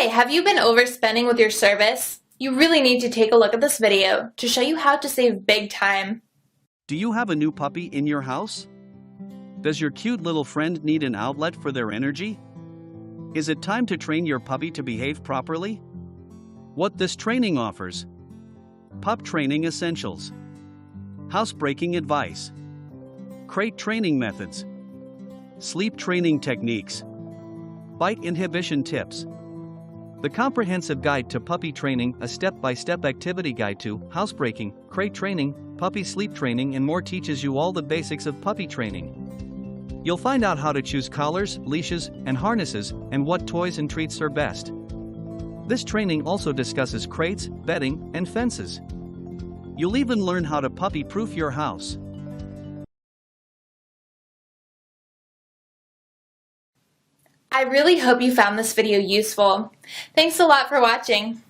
Hey, have you been overspending with your service? You really need to take a look at this video to show you how to save big time. Do you have a new puppy in your house? Does your cute little friend need an outlet for their energy? Is it time to train your puppy to behave properly? What this training offers: Pup Training Essentials, Housebreaking Advice, Crate Training Methods, Sleep Training Techniques, Bite Inhibition Tips. The comprehensive guide to puppy training, a step-by-step activity guide to housebreaking, crate training, puppy sleep training and more, teaches you all the basics of puppy training. You'll find out how to choose collars, leashes, and harnesses, and what toys and treats are best. This training also discusses crates, bedding, and fences. You'll even learn how to puppy-proof your house. I really hope you found this video useful. Thanks a lot for watching.